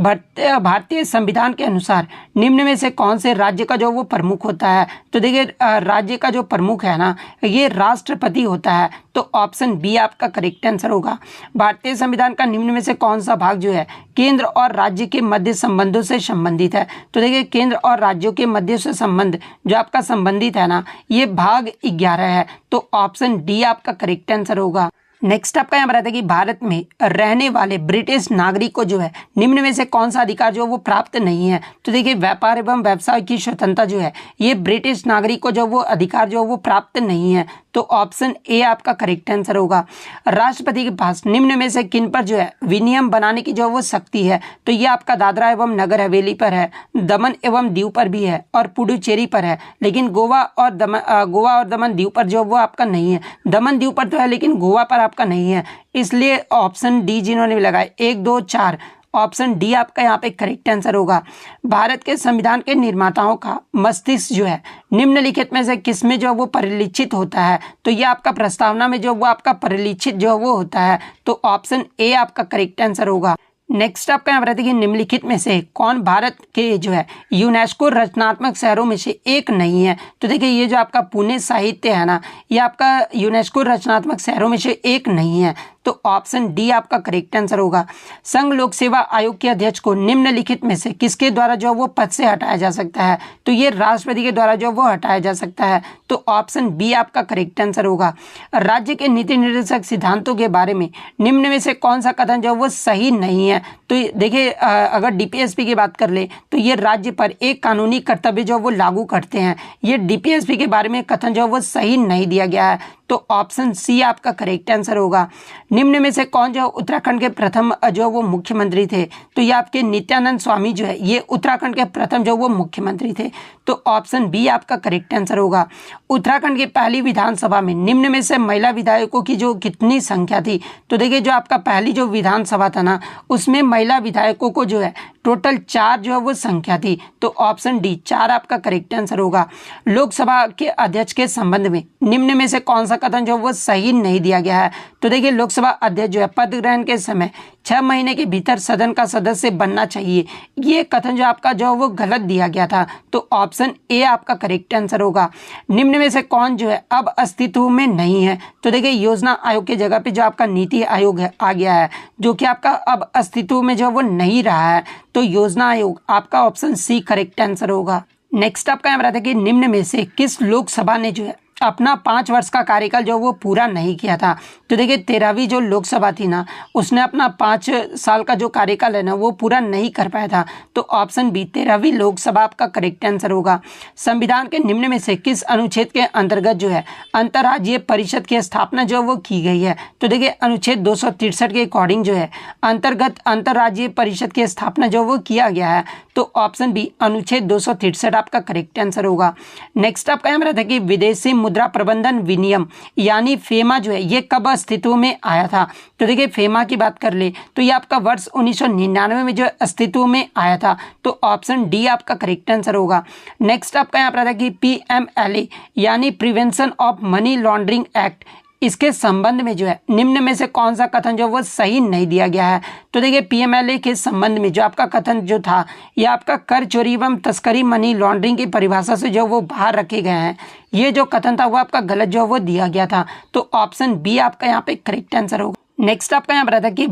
भारतीय संविधान के अनुसार निम्न में से कौन से राज्य का जो वो प्रमुख होता है? तो देखिए राज्य का जो प्रमुख है ना ये राष्ट्रपति होता है। तो ऑप्शन बी आपका करेक्ट आंसर होगा। भारतीय संविधान का निम्न में से कौन सा भाग जो है केंद्र और राज्य के मध्य संबंधों से संबंधित है? तो देखिए केंद्र और राज्यों के मध्य से संबंध जो आपका संबंधित है ना ये भाग 11 है। तो ऑप्शन डी आपका करेक्ट आंसर होगा। नेक्स्ट आपका यहाँ पर आता है कि भारत में रहने वाले ब्रिटिश नागरिक को जो है निम्न में से कौन सा अधिकार जो वो प्राप्त नहीं है। तो देखिए व्यापार एवं व्यवसाय की स्वतंत्रता जो है ये ब्रिटिश नागरिक को जो वो अधिकार जो वो प्राप्त नहीं है। तो ऑप्शन ए आपका करेक्ट आंसर होगा। राष्ट्रपति के पास निम्न में से किन पर जो है विनियम बनाने की जो वो शक्ति है। तो ये आपका दादरा एवं नगर हवेली पर है, दमन एवं दीव पर भी है और पुडुचेरी पर है। लेकिन गोवा और दमन दीव पर जो वो आपका नहीं है। दमन दीव पर तो है लेकिन गोवा पर आपका नहीं है। इसलिए ऑप्शन डी जिन्होंने भी लगाए 1, 2, 4 ऑप्शन डी आपका यहाँ पे करेक्ट आंसर होगा। भारत के संविधान के निर्माताओं का मस्तिष्क जो है निम्नलिखित में से किसमें जो वो परिलक्षित होता है। तो ये आपका प्रस्तावना में जो वो आपका परिलक्षित जो वो होता है। तो ऑप्शन ए आपका करेक्ट आंसर होगा। नेक्स्ट आपका यहाँ पर देखिए निम्नलिखित में से कौन भारत के जो है यूनेस्को रचनात्मक शहरों में से एक नहीं है। तो देखिए ये जो आपका पुणे साहित्य है ना ये आपका यूनेस्को रचनात्मक शहरों में से एक नहीं है। तो ऑप्शन डी आपका करेक्ट आंसर होगा। संघ लोक सेवा आयोग के अध्यक्ष को निम्नलिखित में से किसके द्वारा जो वो पद से हटाया जा सकता है। तो ये राष्ट्रपति के द्वारा जो वो हटाया जा सकता है। तो ऑप्शन बी आपका करेक्ट आंसर होगा। राज्य के नीति निर्देशक सिद्धांतों के बारे में निम्न में से कौन सा कथन जो वो सही नहीं है। तो देखिए अगर डीपीएसपी की बात कर ले तो ये राज्य पर एक कानूनी कर्तव्य जो वो लागू करते हैं। ये डीपीएसपी के बारे में कथन जो वो सही नहीं दिया गया है। तो ऑप्शन सी आपका करेक्ट आंसर होगा। निम्न में से कौन जो उत्तराखंड के प्रथम जो वो मुख्यमंत्री थे। तो ये आपके नित्यानंद स्वामी जो है ये उत्तराखंड के प्रथम जो वो मुख्यमंत्री थे। तो ऑप्शन बी आपका करेक्ट आंसर होगा। उत्तराखंड की पहली विधानसभा में निम्न में से महिला विधायकों की जो कितनी संख्या थी। तो देखिए जो आपका पहली जो विधानसभा था ना उसमें महिला विधायकों को जो है टोटल 4 जो है वो संख्या थी। तो ऑप्शन डी 4 आपका करेक्ट आंसर होगा। लोकसभा के अध्यक्ष के संबंध में निम्न में से कौन सा कथन जो वो सही नहीं दिया गया है। तो देखिए लोकसभा अध्यक्ष जो है पद ग्रहण के समय 6 महीने के भीतर सदन का सदस्य बनना चाहिए। ये कथन जो आपका जो वो गलत दिया गया था। तो ऑप्शन ए आपका करेक्ट आंसर होगा। निम्न में से कौन जो है अब अस्तित्व में नहीं है। तो देखिए योजना आयोग की जगह पे जो आपका नीति आयोग है आ गया है जो कि आपका अब अस्तित्व में जो वो नहीं रहा है। तो योजना आयोग आपका ऑप्शन सी करेक्ट आंसर होगा। नेक्स्ट आपका यहाँ रहता है कि निम्न में से किस लोकसभा ने जो है अपना 5 वर्ष का कार्यकाल जो वो पूरा नहीं किया था। तो देखिए 13वीं जो लोकसभा थी ना उसने अपना 5 साल का जो कार्यकाल है ना वो पूरा नहीं कर पाया था। तो ऑप्शन बी 13वीं लोकसभा आपका करेक्ट आंसर होगा। संविधान के निम्न में से किस अनुच्छेद के अंतर्गत जो है अंतर्राज्यीय परिषद की स्थापना जो वो की गई है। तो देखिए अनुच्छेद 263 के अकॉर्डिंग जो है अंतर्गत अंतर्राज्यीय परिषद की स्थापना जो वो किया गया है। तो ऑप्शन बी अनुच्छेद 263 आपका करेक्ट आंसर होगा। नेक्स्ट आपका यहाँ रहता है कि विदेशी मुद्रा प्रबंधन विनियम यानी फेमा जो है ये कब अस्तित्व में आया था। तो देखिए फेमा की बात कर ले तो ये आपका वर्ष 1999 में जो अस्तित्व में आया था। तो ऑप्शन डी आपका करेक्ट आंसर होगा। नेक्स्ट आपका यहाँ पर आता है कि पीएमएलए यानी prevention of money laundering act इसके संबंध में जो है निम्न में से कौन सा कथन जो वो सही नहीं दिया गया है। तो देखिए पीएमएलए के संबंध में जो आपका कथन जो था यह आपका कर चोरी एवं तस्करी मनी लॉन्ड्रिंग की परिभाषा से जो वो बाहर रखे गए हैं। ये जो कथन था वो आपका गलत जो वो दिया गया था। तो ऑप्शन बी आपका यहाँ पे करेक्ट आंसर होगा। नेक्स्ट आपका यहाँ पर आता है कि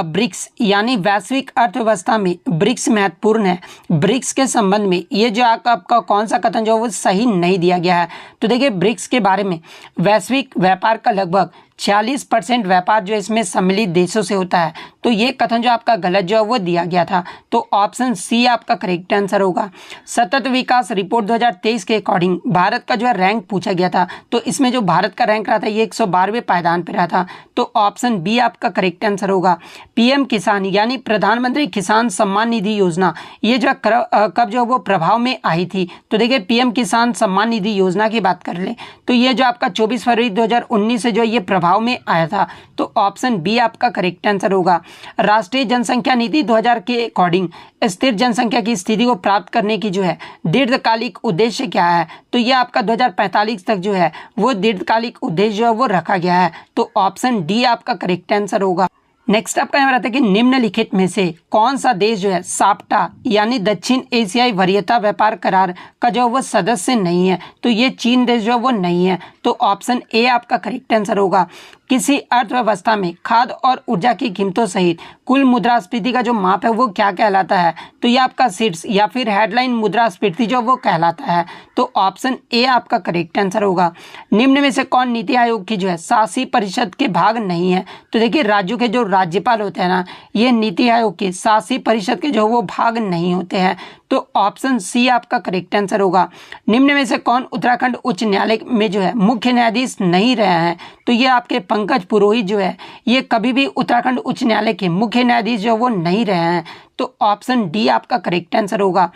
ब्रिक्स यानी वैश्विक अर्थव्यवस्था में ब्रिक्स महत्वपूर्ण है। ब्रिक्स के संबंध में ये जो आपका कौन सा कथन जो वो सही नहीं दिया गया है। तो देखिए ब्रिक्स के बारे में वैश्विक व्यापार का लगभग 46% व्यापार जो इसमें सम्मिलित देशों से होता है। तो ये कथन जो आपका गलत जो है वो दिया गया था। तो ऑप्शन सी आपका करेक्ट आंसर होगा। सतत विकास रिपोर्ट 2023 के अकॉर्डिंग भारत का जो है रैंक पूछा गया था। तो इसमें जो भारत का रैंक रहा था ये 112वें पायदान पर रहा था। तो ऑप्शन बी आपका करेक्ट आंसर होगा। पीएम किसान यानी प्रधानमंत्री किसान सम्मान निधि योजना ये जो कब जो वो प्रभाव में आई थी। तो देखिए पीएम किसान सम्मान निधि योजना की बात कर ले तो ये जो आपका 24 फरवरी 2019 से जो ये प्रभाव में आया था। तो ऑप्शन बी आपका करेक्ट आंसर होगा। राष्ट्रीय जनसंख्या नीति 2000 के अकॉर्डिंग स्थिर जनसंख्या की स्थिति को प्राप्त करने की जो है दीर्घकालिक उद्देश्य क्या है। तो ये आपका 2045 तक जो है वो दीर्घकालिक उद्देश्य जो है वो रखा गया है। तो ऑप्शन डी आपका करेक्ट आंसर होगा। नेक्स्ट आपका यहाँ रहता है कि निम्नलिखित में से कौन सा देश जो है साप्टा यानी दक्षिण एशियाई वरीयता व्यापार करार का जो वो सदस्य नहीं है। तो ये चीन देश जो वो नहीं है। तो ऑप्शन ए आपका करेक्ट आंसर होगा। किसी अर्थव्यवस्था में खाद्य और ऊर्जा की कीमतों सहित कुल मुद्रास्फीति का जो माप है वो क्या कहलाता है? तो ये आपका शीर्ष या फिर हेडलाइन मुद्रास्फीति जो वो कहलाता है। तो ऑप्शन ए आपका करेक्ट आंसर होगा। निम्न में से कौन नीति आयोग की जो है शासी परिषद के भाग नहीं है? तो देखिए राज्यों के जो राज्यपाल होते हैं ना, ये नीति आयोग के शासी परिषद के जो वो भाग नहीं होते हैं। तो ऑप्शन सी आपका करेक्ट आंसर होगा। निम्न में से कौन उत्तराखंड उच्च न्यायालय में जो है मुख्य न्यायाधीश नहीं रहे हैं? तो ये आपके पंकज पुरोहित जो है ये कभी भी उत्तराखंड उच्च न्यायालय के मुख्य न्यायाधीश जो वो नहीं रहे हैं। तो ऑप्शन डी आपका करेक्ट आंसर होगा।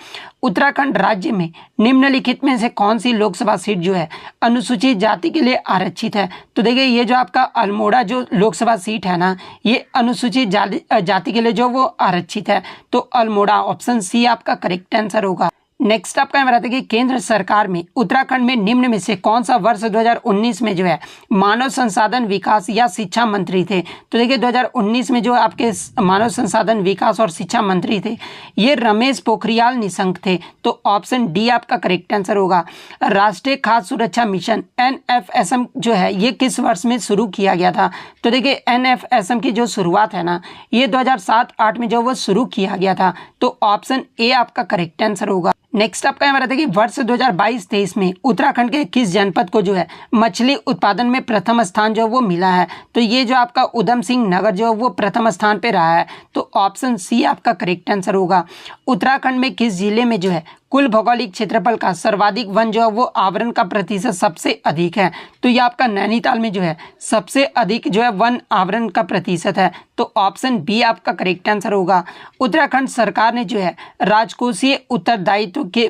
उत्तराखंड राज्य में निम्नलिखित में से कौन सी लोकसभा सीट जो है अनुसूचित जाति के लिए आरक्षित है? तो देखिए ये जो आपका अल्मोड़ा जो लोकसभा सीट है ना, ये अनुसूचित जाति के लिए जो वो आरक्षित है। तो अल्मोड़ा ऑप्शन सी आपका करेक्ट आंसर होगा। नेक्स्ट आपका यहाँ बताते कि केंद्र सरकार में उत्तराखंड में निम्न में से कौन सा वर्ष 2019 में जो है मानव संसाधन विकास या शिक्षा मंत्री थे? तो देखिए 2019 में जो आपके मानव संसाधन विकास और शिक्षा मंत्री थे ये रमेश पोखरियाल निशंक थे। तो ऑप्शन डी आपका करेक्ट आंसर होगा। राष्ट्रीय खाद्य सुरक्षा मिशन NFSM जो है ये किस वर्ष में शुरू किया गया था? तो देखिए NFSM की जो शुरुआत है ना, ये 2007-8 में जो वो शुरू किया गया था। तो ऑप्शन ए आपका करेक्ट आंसर होगा। नेक्स्ट आपका यहाँ बताते कि वर्ष 2022-23 में उत्तराखंड के किस जनपद को जो है मछली उत्पादन में प्रथम स्थान जो वो मिला है? तो ये जो आपका उधम सिंह नगर जो वो प्रथम स्थान पे रहा है। तो ऑप्शन सी आपका करेक्ट आंसर होगा। उत्तराखंड में किस जिले में जो है कुल भौगोलिक क्षेत्रफल का सर्वाधिक वन जो है वो आवरण का प्रतिशत सबसे अधिक है? तो ये आपका नैनीताल में जो है सबसे अधिक जो है वन आवरण का प्रतिशत है। तो ऑप्शन बी आपका करेक्ट आंसर होगा। उत्तराखंड सरकार ने जो है राजकोषीय उत्तरदायित्व के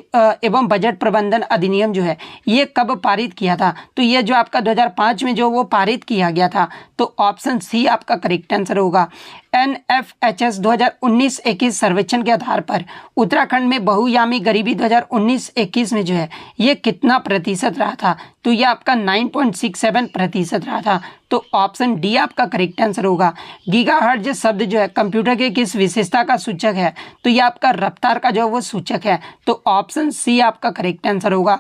एवं बजट प्रबंधन अधिनियम जो है ये कब पारित किया था? तो ये जो आपका 2005 में जो वो पारित किया गया था। तो ऑप्शन सी आपका करेक्ट आंसर होगा। NFHS 2019-21 सर्वेक्षण के आधार पर उत्तराखंड में बहुयामी गरीबी 2019-21 में जो है ये कितना प्रतिशत रहा था? तो ये आपका 9.67% रहा था। तो ऑप्शन डी आपका करेक्ट आंसर होगा। गीगाहर्ट्ज शब्द जो है कंप्यूटर के किस विशेषता का सूचक है? तो ये आपका रफ्तार का जो वो सूचक है। तो ऑप्शन सी आपका करेक्ट आंसर होगा।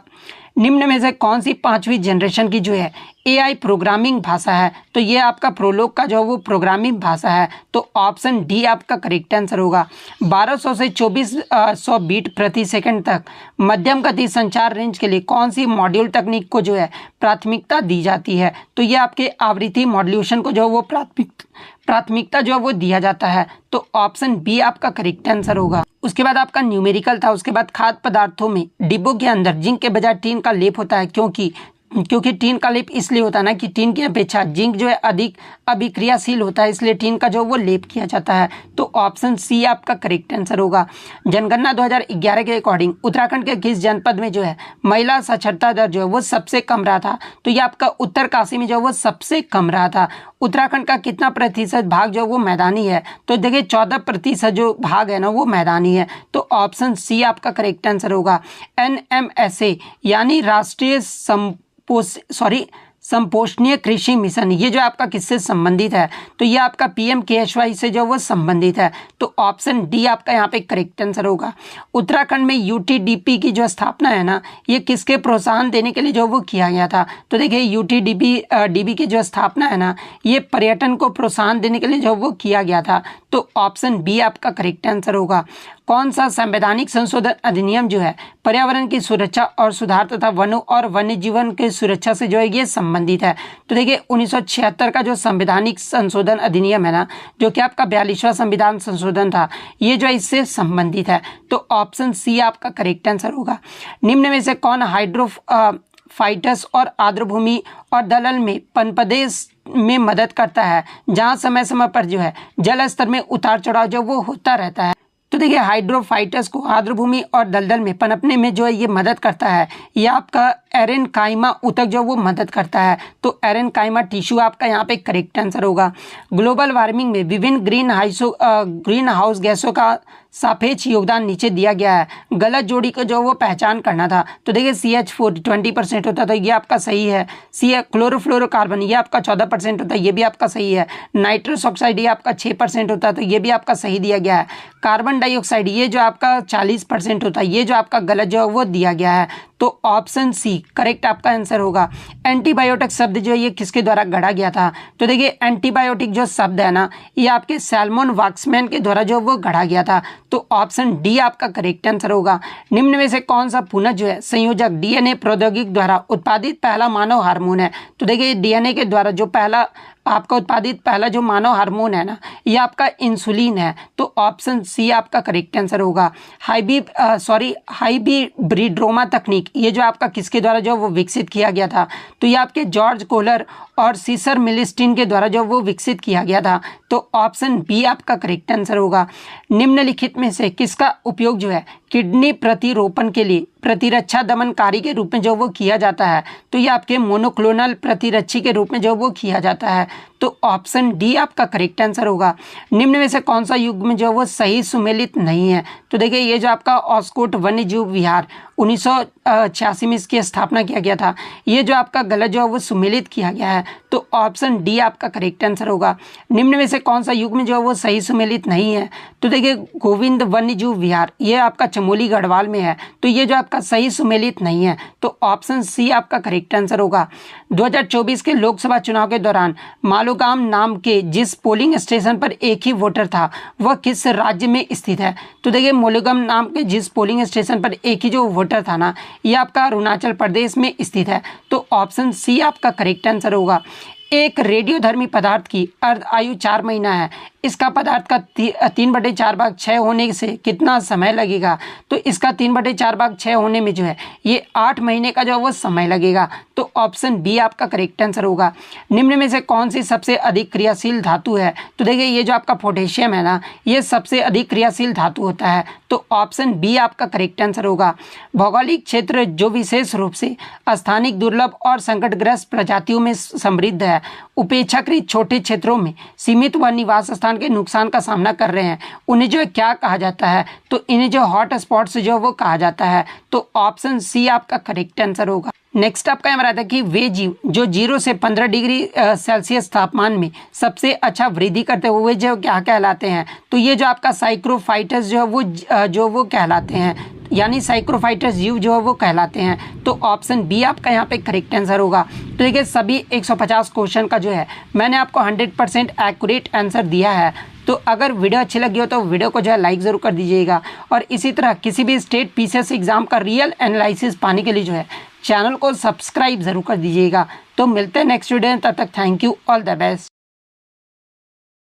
निम्न में से कौन सी 5वीं जनरेशन की जो है AI प्रोग्रामिंग भाषा है? तो ये आपका प्रोलोग का जो वो प्रोग्रामिंग भाषा है। तो ऑप्शन डी आपका करेक्ट आंसर होगा। 1200 से 2400 बीट प्रति सेकंड तक मध्यम गति संचार रेंज के लिए कौन सी मॉड्यूल तकनीक को जो है प्राथमिकता दी जाती है? तो ये आपके आवृत्ति मॉड्यूलेशन को जो वो प्राथमिकता जो वो दिया जाता है। तो ऑप्शन बी आपका करेक्ट आंसर होगा। उसके बाद आपका न्यूमेरिकल था। उसके बाद खाद्य पदार्थों में डिब्बों के अंदर जिंक के बजाय टीन का लेप होता है क्योंकि टीन का लेप इसलिए होता है ना कि टीन की अपेक्षा जिंक जो है अधिक अभिक्रियाशील होता है, इसलिए टीन का जो वो लेप किया जाता है। तो ऑप्शन सी आपका करेक्ट आंसर होगा। जनगणना 2011 के अकॉर्डिंग उत्तराखंड के किस जनपद में जो है महिला साक्षरता दर जो है वो सबसे कम रहा था? तो ये आपका उत्तरकाशी में जो वो सबसे कम रहा था। उत्तराखंड का कितना प्रतिशत भाग जो वो मैदानी है? तो देखिए 14% जो भाग है ना वो मैदानी है। तो ऑप्शन सी आपका करेक्ट आंसर होगा। NMSA यानी राष्ट्रीय संपोषणीय कृषि मिशन, ये जो आपका किससे संबंधित है? तो ये आपका PMKSY से जो वो संबंधित है। तो ऑप्शन डी आपका यहाँ पे करेक्ट आंसर होगा। उत्तराखंड में UTDP की जो स्थापना है ना, ये किसके प्रोत्साहन देने के लिए जो वो किया गया था? तो देखिए UTDP की जो स्थापना है ना, ये पर्यटन को प्रोत्साहन देने के लिए जो वो किया गया था। तो ऑप्शन बी आपका करेक्ट आंसर होगा। कौन सा संवैधानिक संशोधन अधिनियम जो है पर्यावरण की सुरक्षा और सुधार तथा वनों और वन्य जीवन की सुरक्षा से जो है ये संबंधित है? तो देखिए 1976 का जो संवैधानिक संशोधन अधिनियम है ना, जो कि आपका 42वां संविधान संशोधन था, ये जो है इससे संबंधित है। तो ऑप्शन सी आपका करेक्ट आंसर होगा। निम्न में से कौन हाइड्रोफाइटस और आर्द्रभूमि और दलदल में पनपदेश में मदद करता है, जहां समय समय पर जो है जल स्तर में उतार चढ़ाव जो वो होता रहता है? तो देखिए हाइड्रोफाइटस को आर्द्रभूमि और दलदल में पनपने में जो है ये मदद करता है। ये आपका एरेनकाइमा ऊतक जो वो मदद करता है। तो एरेनकाइमा टिश्यू आपका यहाँ पे करेक्ट आंसर होगा। ग्लोबल वार्मिंग में विभिन्न ग्रीन हाउस गैसों का सापेक्ष योगदान नीचे दिया गया है। गलत जोड़ी को जो वो पहचान करना था। तो देखिए CH4 20% होता है, तो ये आपका सही है। क्लोरोफ्लोरोकार्बन ये आपका 14% होता है, ये भी आपका सही है। नाइट्रस ऑक्साइड ये आपका 6% होता है, तो ये भी आपका सही दिया गया है। कार्बन डाइऑक्साइड ये जो आपका 40% होता है, ये जो आपका गलत जो है वो दिया गया है। तो ऑप्शन सी करेक्ट आपका आंसर होगा। एंटीबायोटिक शब्द जो है ये किसके द्वारा गढ़ा गया था? तो देखिए एंटीबायोटिक जो शब्द है ना, ये आपके सैल्मन वाक्समैन के द्वारा जो वो गढ़ा गया था। तो ऑप्शन डी आपका करेक्ट आंसर होगा। निम्न में से कौन सा पुनः जो है संयोजक डीएनए प्रौद्योगिकी द्वारा उत्पादित पहला मानव हार्मोन है? तो देखिए डीएनए के द्वारा जो पहला आपका उत्पादित पहला जो मानव हार्मोन है ना, ये आपका इंसुलिन है। तो ऑप्शन सी आपका करेक्ट आंसर होगा। हाइब्रिडोमा तकनीक ये जो आपका किसके द्वारा जो वो विकसित किया गया था? तो ये आपके जॉर्ज कोहलर और सीसर मिलिस्टीन के द्वारा जो वो विकसित किया गया था। तो ऑप्शन बी आपका करेक्ट आंसर होगा। निम्नलिखित में से किसका उपयोग जो है किडनी प्रतिरोपण के लिए प्रतिरक्षा दमनकारी के रूप में जो वो किया जाता है? तो ये आपके मोनोक्लोनल प्रतिरक्षी के रूप में जो वो किया जाता है। तो ऑप्शन डी आपका करेक्ट आंसर होगा। निम्न में से कौन सा युग्म जो वो सही सुमेलित नहीं है? तो देखिए ये जो आपका ऑस्कोट वन्यजीव विहार 1986 में इसकी स्थापना किया गया था, ये जो आपका गलत जो है वो सुमेलित किया गया है। तो ऑप्शन डी आपका करेक्ट आंसर होगा। निम्न में से कौन सा युग्म जो है वो सही सुमेलित नहीं है? तो देखिए गोविंद वन्यजीव विहार ये आपका चमोली गढ़वाल में है, तो ये जो आपका सही सुमेलित नहीं है। तो ऑप्शन सी आपका करेक्ट आंसर होगा। 2024 के लोकसभा चुनाव के दौरान मालोगाम नाम के जिस पोलिंग स्टेशन पर एक ही वोटर था वह किस राज्य में स्थित है? तो देखिए मालोगाम नाम के जिस पोलिंग स्टेशन पर एक ही जो वोटर था ना, ये आपका अरुणाचल प्रदेश में स्थित है। तो ऑप्शन सी आपका करेक्ट आंसर होगा। एक रेडियोधर्मी पदार्थ की अर्ध आयु 4 महीना है, इसका पदार्थ का 3/4/6 होने से कितना समय लगेगा? तो इसका 3/4/6 होने में जो है ये 8 महीने का जो वो समय लगेगा। तो ऑप्शन बी आपका करेक्ट आंसर होगा। निम्न में से कौन सी सबसे अधिक क्रियाशील धातु है? तो देखिए ये जो आपका पोटेशियम है ना, ये सबसे अधिक क्रियाशील धातु होता है। तो ऑप्शन बी आपका करेक्ट आंसर होगा। भौगोलिक क्षेत्र जो विशेष रूप से स्थानिक दुर्लभ और संकटग्रस्त प्रजातियों में समृद्ध है, उपेक्षाकृत छोटे क्षेत्रों में सीमित व निवास स्थान के नुकसान का सामना कर रहे हैं, उन्हें जो है क्या कहा जाता है? तो इन्हें जो हॉट स्पॉट्स जो वो कहा जाता है। तो ऑप्शन सी आपका करेक्ट आंसर होगा। नेक्स्ट आपका यहाँ रहता है कि वे जीव जो 0 से 15 डिग्री सेल्सियस तापमान में सबसे अच्छा वृद्धि करते हुए जो क्या कहलाते हैं? तो ये जो आपका साइक्रोफाइटस जो वो कहलाते हैं, यानी साइक्रोफाइटस जीव जो है वो कहलाते हैं। तो ऑप्शन बी आपका यहाँ पे करेक्ट आंसर होगा। तो देखिए सभी 150 क्वेश्चन का जो है मैंने आपको 100% एक्यूरेट आंसर दिया है। तो अगर वीडियो अच्छी लगी हो तो वीडियो को जो है लाइक ज़रूर कर दीजिएगा, और इसी तरह किसी भी स्टेट पीसीएस एग्जाम का रियल एनालिसिस पाने के लिए जो है चैनल को सब्सक्राइब ज़रूर कर दीजिएगा। तो मिलते हैं नेक्स्ट वीडियो में, तब तक thank you, all the best.